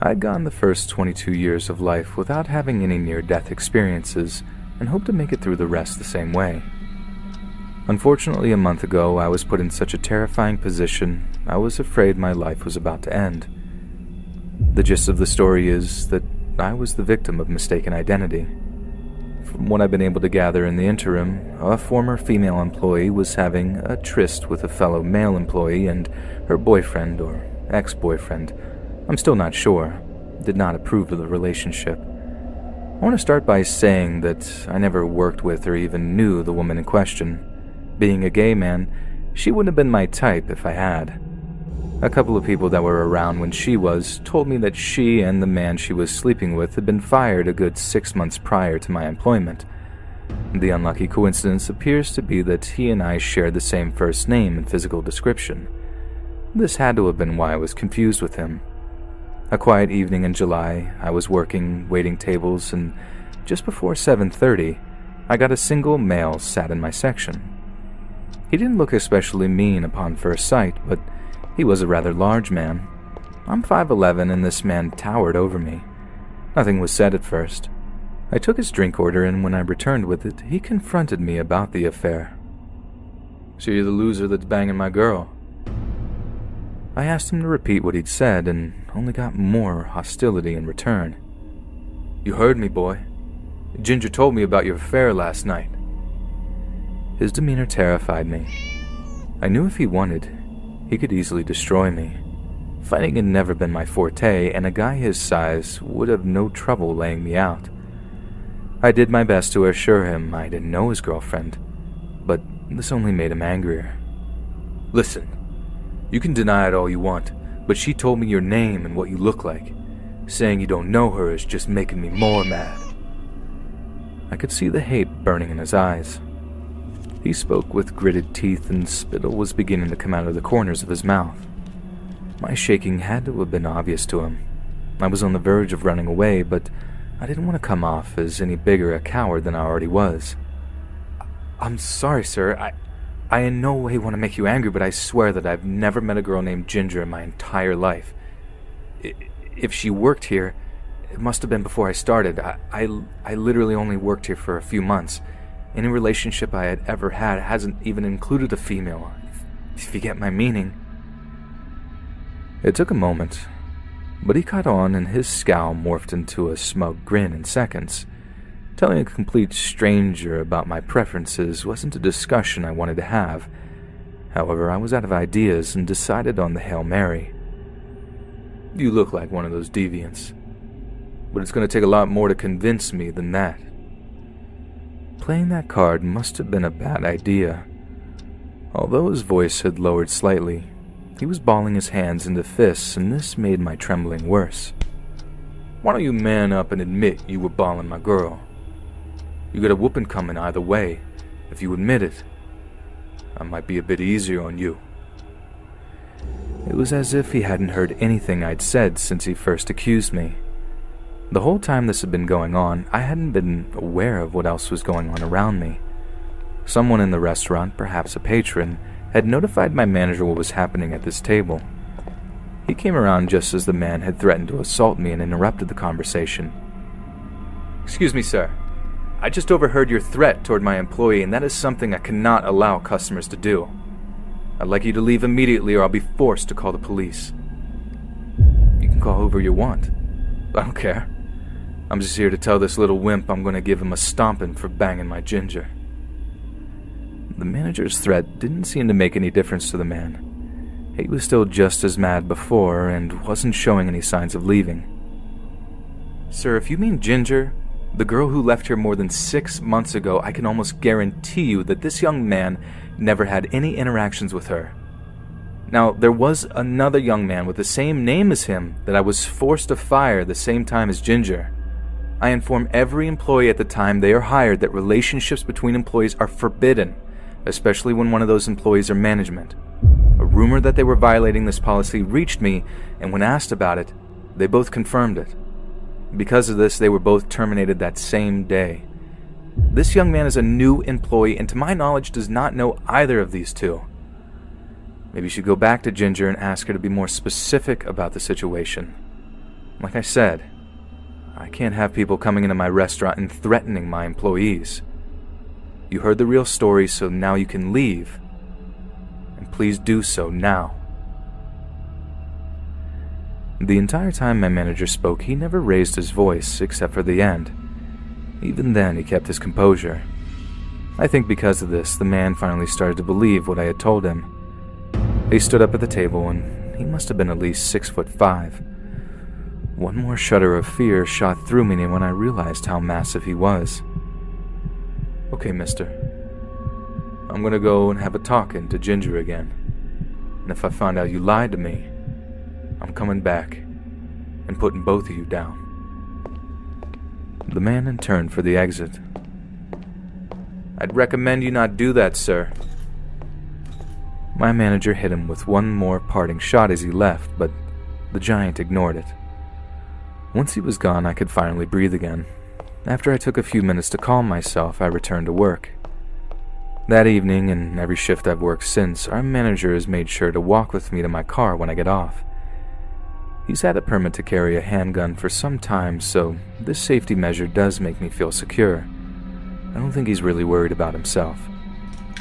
I'd gone the first 22 years of life without having any near-death experiences and hoped to make it through the rest the same way. Unfortunately, a month ago, I was put in such a terrifying position, I was afraid my life was about to end. The gist of the story is that I was the victim of mistaken identity. From what I've been able to gather in the interim, a former female employee was having a tryst with a fellow male employee, and her boyfriend or ex-boyfriend, I'm still not sure, did not approve of the relationship. I want to start by saying that I never worked with or even knew the woman in question. Being a gay man, she wouldn't have been my type if I had. A couple of people that were around when she was told me that she and the man she was sleeping with had been fired a good 6 months prior to my employment. The unlucky coincidence appears to be that he and I shared the same first name and physical description. This had to have been why I was confused with him. A quiet evening in July, I was working, waiting tables, and just before 7:30, I got a single male sat in my section. He didn't look especially mean upon first sight, but he was a rather large man. I'm 5'11", and this man towered over me. Nothing was said at first. I took his drink order, and when I returned with it, he confronted me about the affair. "So you're the loser that's banging my girl?" I asked him to repeat what he'd said, and only got more hostility in return. "You heard me, boy. Ginger told me about your affair last night." His demeanor terrified me. I knew if he wanted, he could easily destroy me. Fighting had never been my forte, and a guy his size would have no trouble laying me out. I did my best to assure him I didn't know his girlfriend, but this only made him angrier. "Listen, you can deny it all you want, but she told me your name and what you look like. Saying you don't know her is just making me more mad." I could see the hate burning in his eyes. He spoke with gritted teeth, and spittle was beginning to come out of the corners of his mouth. My shaking had to have been obvious to him. I was on the verge of running away, but I didn't want to come off as any bigger a coward than I already was. "I'm sorry, sir. I in no way want to make you angry, but I swear that I've never met a girl named Ginger in my entire life. If she worked here, it must have been before I started. I literally only worked here for a few months. Any relationship I had ever had hasn't even included a female, if you get my meaning." It took a moment, but he caught on, and his scowl morphed into a smug grin in seconds. Telling a complete stranger about my preferences wasn't a discussion I wanted to have. However, I was out of ideas and decided on the Hail Mary. "You look like one of those deviants, but it's going to take a lot more to convince me than that." Playing that card must have been a bad idea. Although his voice had lowered slightly, he was balling his hands into fists, and this made my trembling worse. "Why don't you man up and admit you were balling my girl? You got a whooping coming either way. If you admit it, I might be a bit easier on you." It was as if he hadn't heard anything I'd said since he first accused me. The whole time this had been going on, I hadn't been aware of what else was going on around me. Someone in the restaurant, perhaps a patron, had notified my manager what was happening at this table. He came around just as the man had threatened to assault me and interrupted the conversation. "Excuse me, sir. I just overheard your threat toward my employee, and that is something I cannot allow customers to do. I'd like you to leave immediately, or I'll be forced to call the police." "You can call whoever you want. I don't care. I'm just here to tell this little wimp I'm going to give him a stomping for banging my Ginger." The manager's threat didn't seem to make any difference to the man. He was still just as mad before and wasn't showing any signs of leaving. "Sir, if you mean Ginger, the girl who left here more than 6 months ago, I can almost guarantee you that this young man never had any interactions with her. Now, there was another young man with the same name as him that I was forced to fire the same time as Ginger. I inform every employee at the time they are hired that relationships between employees are forbidden, especially when one of those employees are management. A rumor that they were violating this policy reached me, and when asked about it, they both confirmed it. Because of this, they were both terminated that same day. This young man is a new employee, and to my knowledge does not know either of these two. Maybe you should go back to Ginger and ask her to be more specific about the situation. Like I said, I can't have people coming into my restaurant and threatening my employees. You heard the real story, so now you can leave. And please do so now. The entire time my manager spoke, he never raised his voice except for the end. Even then, he kept his composure. I think because of this, the man finally started to believe what I had told him. He stood up at the table, and he must have been at least 6'5". One more shudder of fear shot through me when I realized how massive he was. Okay, mister. I'm gonna go and have a talking to Ginger again. And if I find out you lied to me, I'm coming back and putting both of you down. The man then turned for the exit. I'd recommend you not do that, sir. My manager hit him with one more parting shot as he left, but the giant ignored it. Once he was gone, I could finally breathe again. After I took a few minutes to calm myself, I returned to work. That evening, and every shift I've worked since, our manager has made sure to walk with me to my car when I get off. He's had a permit to carry a handgun for some time, so this safety measure does make me feel secure. I don't think he's really worried about himself.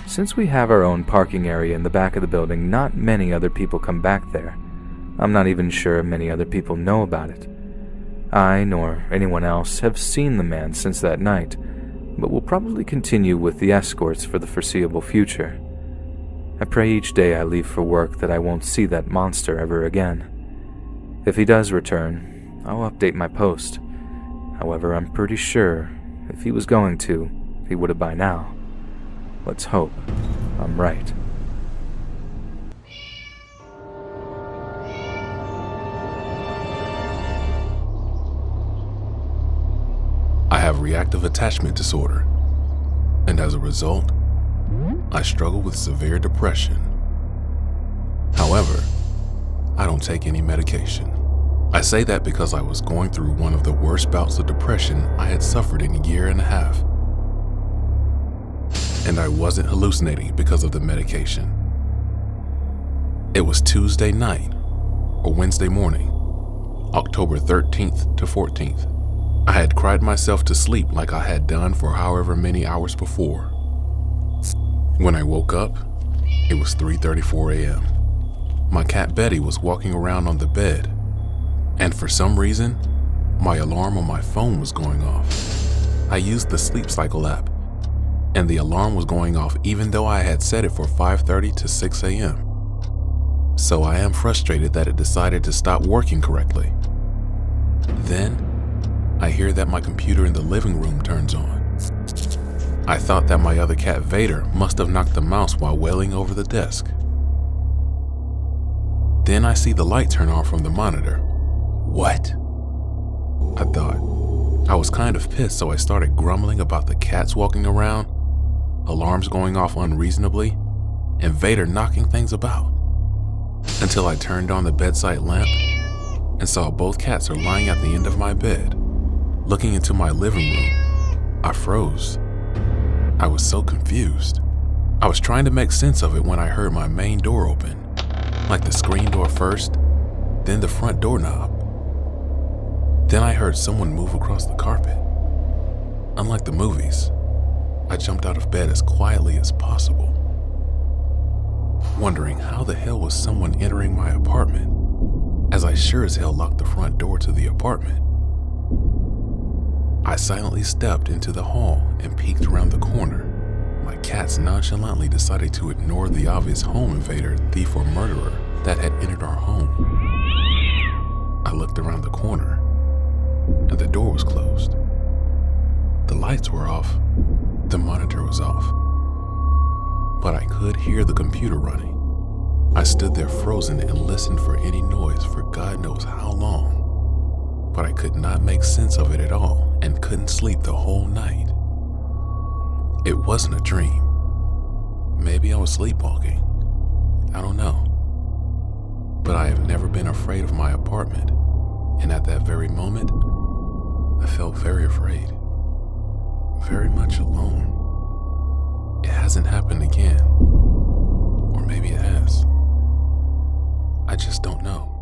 Since we have our own parking area in the back of the building, not many other people come back there. I'm not even sure many other people know about it. I, nor anyone else, have seen the man since that night, but will probably continue with the escorts for the foreseeable future. I pray each day I leave for work that I won't see that monster ever again. If he does return, I'll update my post. However, I'm pretty sure if he was going to, he would have by now. Let's hope I'm right. I have reactive attachment disorder, and as a result, I struggle with severe depression. However, I don't take any medication. I say that because I was going through one of the worst bouts of depression I had suffered in a year and a half. And I wasn't hallucinating because of the medication. It was Tuesday night, or Wednesday morning, October 13th to 14th. I had cried myself to sleep like I had done for however many hours before. When I woke up, it was 3:34 a.m. My cat Betty was walking around on the bed, and for some reason, my alarm on my phone was going off. I used the Sleep Cycle app, and the alarm was going off even though I had set it for 5:30 to 6 a.m. So I am frustrated that it decided to stop working correctly. Then, I hear that my computer in the living room turns on. I thought that my other cat Vader must have knocked the mouse while wailing over the desk. Then I see the light turn on from the monitor. What? I thought. I was kind of pissed, so I started grumbling about the cats walking around, alarms going off unreasonably, and Vader knocking things about. Until I turned on the bedside lamp and saw both cats are lying at the end of my bed. Looking into my living room, I froze. I was so confused. I was trying to make sense of it when I heard my main door open, like the screen door first, then the front doorknob. Then I heard someone move across the carpet. Unlike the movies, I jumped out of bed as quietly as possible, wondering how the hell was someone entering my apartment, as I sure as hell locked the front door to the apartment. I silently stepped into the hall and peeked around the corner. My cats nonchalantly decided to ignore the obvious home invader, thief, or murderer that had entered our home. I looked around the corner, and the door was closed. The lights were off, the monitor was off, but I could hear the computer running. I stood there frozen and listened for any noise for God knows how long. But I could not make sense of it at all and couldn't sleep the whole night. It wasn't a dream. Maybe I was sleepwalking. I don't know. But I have never been afraid of my apartment, and at that very moment, I felt very afraid. Very much alone. It hasn't happened again. Or maybe it has. I just don't know.